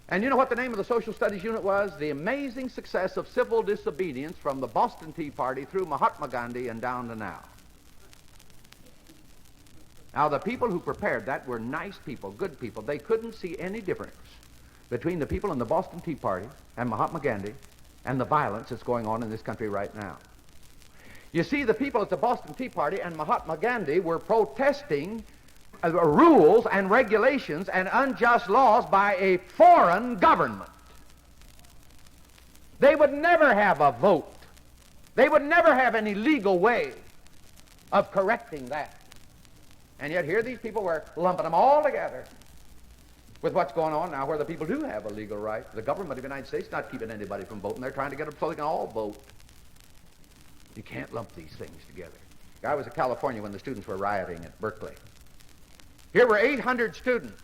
And you know what the name of the social studies unit was? The Amazing Success of Civil Disobedience from the Boston Tea Party through Mahatma Gandhi and down to now. Now, the people who prepared that were nice people, good people. They couldn't see any difference between the people in the Boston Tea Party and Mahatma Gandhi and the violence that's going on in this country right now. You see, the people at the Boston Tea Party and Mahatma Gandhi were protesting rules and regulations and unjust laws by a foreign government. They would never have a vote. They would never have any legal way of correcting that. And yet here these people were lumping them all together with what's going on now where the people do have a legal right. The government of the United States is not keeping anybody from voting. They're trying to get them so they can all vote. You can't lump these things together. I was in California when the students were rioting at Berkeley. Here were 800 students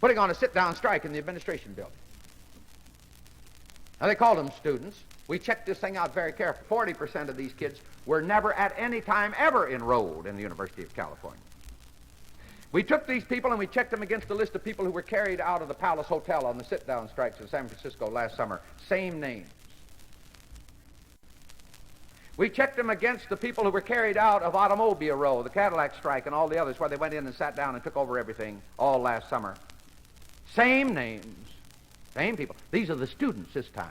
putting on a sit-down strike in the administration building. Now, they called them students. We checked this thing out very carefully. 40% of these kids were never at any time ever enrolled in the University of California. We took these people and we checked them against a list of people who were carried out of the Palace Hotel on the sit-down strikes in San Francisco last summer. Same names. We checked them against the people who were carried out of Automobile Row, the Cadillac strike, and all the others where they went in and sat down and took over everything all last summer. Same names, same people. These are the students this time.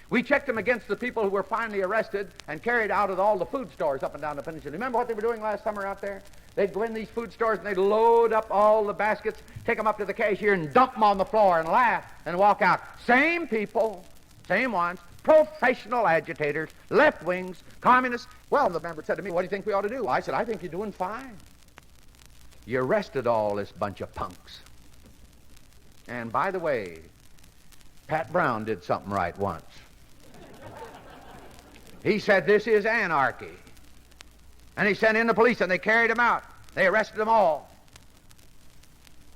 We checked them against the people who were finally arrested and carried out of all the food stores up and down the peninsula. Remember what they were doing last summer out there? They'd go in these food stores and they'd load up all the baskets, take them up to the cashier and dump them on the floor and laugh and walk out. Same people, same ones. Professional agitators, left wings, communists. Well, the member said to me, what do you think we ought to do? I said, I think you're doing fine. You arrested all this bunch of punks. And by the way, Pat Brown did something right once. He said, this is anarchy. And he sent in the police and they carried him out. They arrested them all.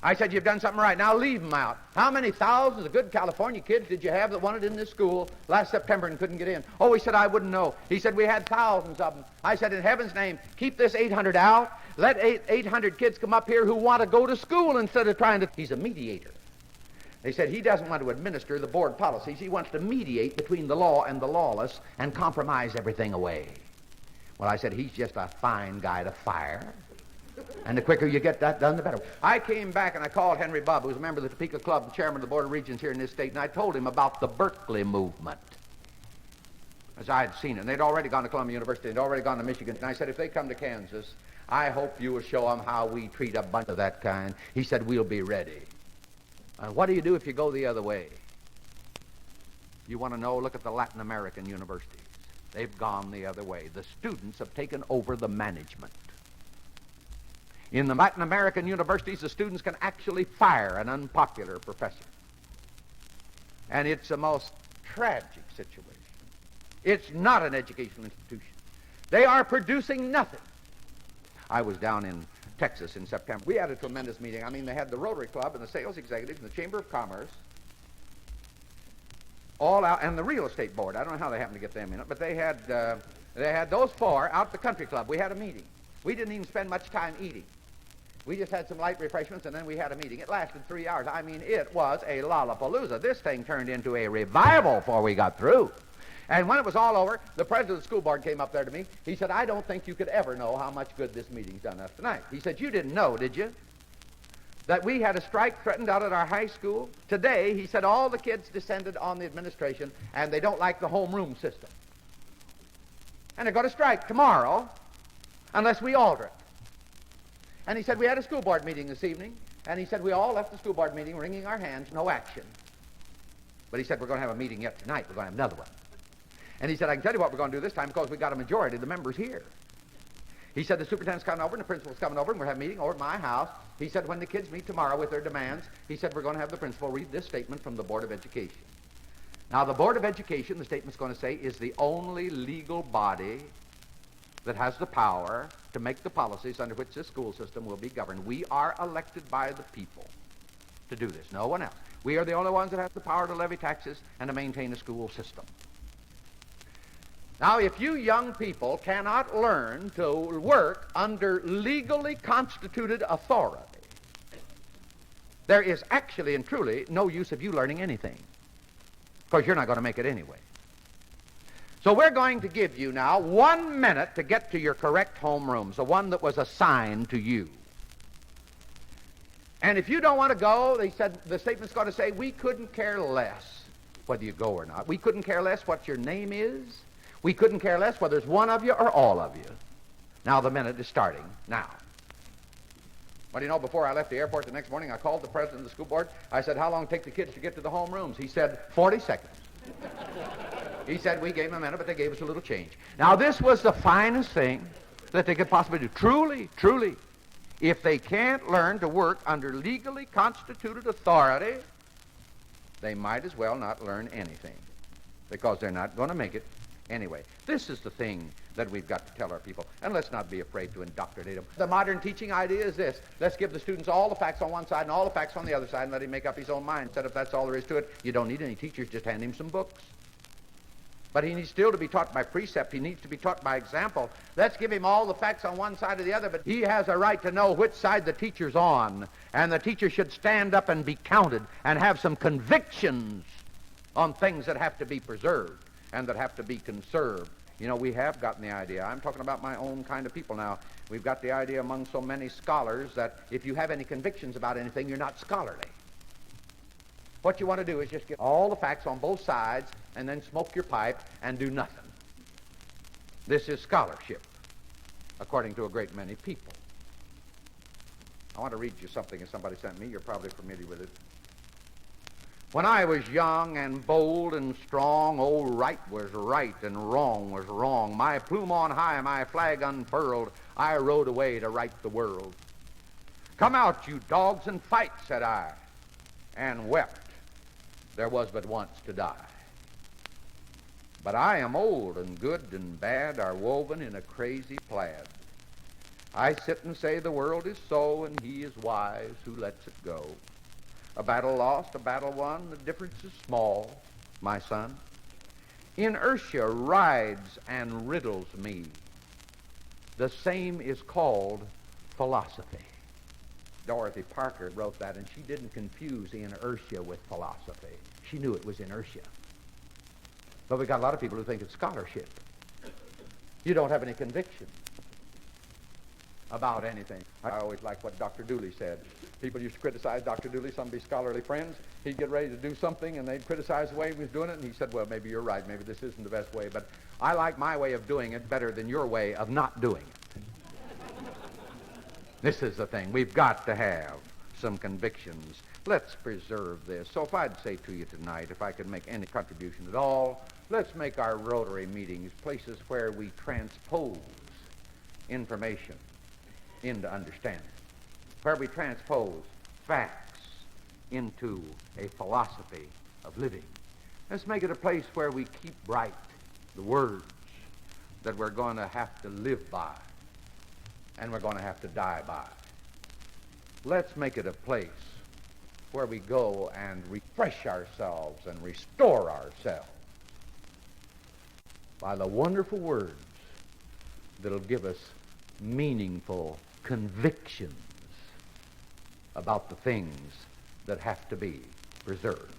I said, you've done something right. Now leave them out. How many thousands of good California kids did you have that wanted in this school last September and couldn't get in? Oh, he said, I wouldn't know. He said, we had thousands of them. I said, in heaven's name, keep this 800 out. Let 800 kids come up here who want to go to school instead of trying to... He's a mediator. They said he doesn't want to administer the board policies. He wants to mediate between the law and the lawless and compromise everything away. Well, I said, he's just a fine guy to fire. And the quicker you get that done, the better. I came back and I called Henry Bubb, who was a member of the Topeka Club and chairman of the Board of Regents here in this state, and I told him about the Berkeley movement, as I had seen it. And they'd already gone to Columbia University, they'd already gone to Michigan. And I said, if they come to Kansas, I hope you will show them how we treat a bunch of that kind. He said, we'll be ready. What do you do if you go the other way? You want to know? Look at the Latin American universities. They've gone the other way. The students have taken over the management. In the Latin American universities, the students can actually fire an unpopular professor. And it's a most tragic situation. It's not an educational institution. They are producing nothing. I was down in Texas in September. We had a tremendous meeting. I mean, they had the Rotary Club and the sales executives and the Chamber of Commerce all out, and the real estate board. I don't know how they happened to get them in it, but they had those four out at the country club. We had a meeting. We didn't even spend much time eating. We just had some light refreshments, and then we had a meeting. It lasted 3 hours. I mean, it was a lollapalooza. This thing turned into a revival before we got through. And when it was all over, the president of the school board came up there to me. He said, I don't think you could ever know how much good this meeting's done us tonight. He said, you didn't know, did you, that we had a strike threatened out at our high school? Today, he said, all the kids descended on the administration, and they don't like the homeroom system. And they're going to strike tomorrow unless we alter it. And he said, we had a school board meeting this evening, and he said, we all left the school board meeting wringing our hands, no action. But he said, we're going to have a meeting yet tonight. We're going to have another one. And he said, I can tell you what we're going to do this time because we got a majority of the members here. He said, the superintendent's coming over and the principal's coming over and we're having a meeting over at my house. He said, when the kids meet tomorrow with their demands, he said, we're going to have the principal read this statement from the Board of Education. Now, the Board of Education, the statement's going to say, is the only legal body that has the power to make the policies under which this school system will be governed. We are elected by the people to do this, no one else. We are the only ones that have the power to levy taxes and to maintain a school system. Now, if you young people cannot learn to work under legally constituted authority, there is actually and truly no use of you learning anything, because you're not going to make it anyway. So we're going to give you now 1 minute to get to your correct homerooms, the one that was assigned to you. And if you don't want to go, they said, the statement's going to say, we couldn't care less whether you go or not. We couldn't care less what your name is. We couldn't care less whether it's one of you or all of you. Now the minute is starting now. Well, you know, before I left the airport the next morning, I called the president of the school board. I said, how long did it take the kids to get to the homerooms? He said, 40 seconds. He said, we gave them a minute, but they gave us a little change. Now, this was the finest thing that they could possibly do. Truly, truly, if they can't learn to work under legally constituted authority, they might as well not learn anything, because they're not going to make it anyway. This is the thing that we've got to tell our people, and let's not be afraid to indoctrinate them. The modern teaching idea is this: let's give the students all the facts on one side and all the facts on the other side and let him make up his own mind. Instead, if that's all there is to it, you don't need any teachers, just hand him some books. But he needs still to be taught by precept. He needs to be taught by example. Let's give him all the facts on one side or the other, but he has a right to know which side the teacher's on, and the teacher should stand up and be counted and have some convictions on things that have to be preserved and that have to be conserved. You know, we have gotten the idea. I'm talking about my own kind of people now. We've got the idea among so many scholars that if you have any convictions about anything, you're not scholarly. What you want to do is just get all the facts on both sides and then smoke your pipe and do nothing. This is scholarship, according to a great many people. I want to read you something that somebody sent me. You're probably familiar with it. When I was young and bold and strong, oh, right was right and wrong was wrong. My plume on high, my flag unfurled, I rode away to right the world. Come out, you dogs, and fight, said I, and wept. There was but once to die. But I am old, and good and bad are woven in a crazy plaid. I sit and say the world is so, and he is wise who lets it go. A battle lost, a battle won, the difference is small, my son. Inertia rides and riddles me. The same is called philosophy. Dorothy Parker wrote that, and she didn't confuse inertia with philosophy. She knew it was inertia. But we got a lot of people who think it's scholarship. You don't have any conviction. about anything. I always like what Dr. Dooley said. People used to criticize Dr. Dooley, some of his scholarly friends. He'd get ready to do something, and they'd criticize the way he was doing it, and he said, well, maybe you're right. Maybe this isn't the best way, but I like my way of doing it better than your way of not doing it. This is the thing. We've got to have some convictions. Let's preserve this. So if I'd say to you tonight, if I could make any contribution at all, let's make our Rotary meetings places where we transpose information into understanding, where we transpose facts into a philosophy of living. Let's make it a place where we keep bright the words that we're going to have to live by and we're going to have to die by. Let's make it a place where we go and refresh ourselves and restore ourselves by the wonderful words that'll give us meaningful convictions about the things that have to be preserved.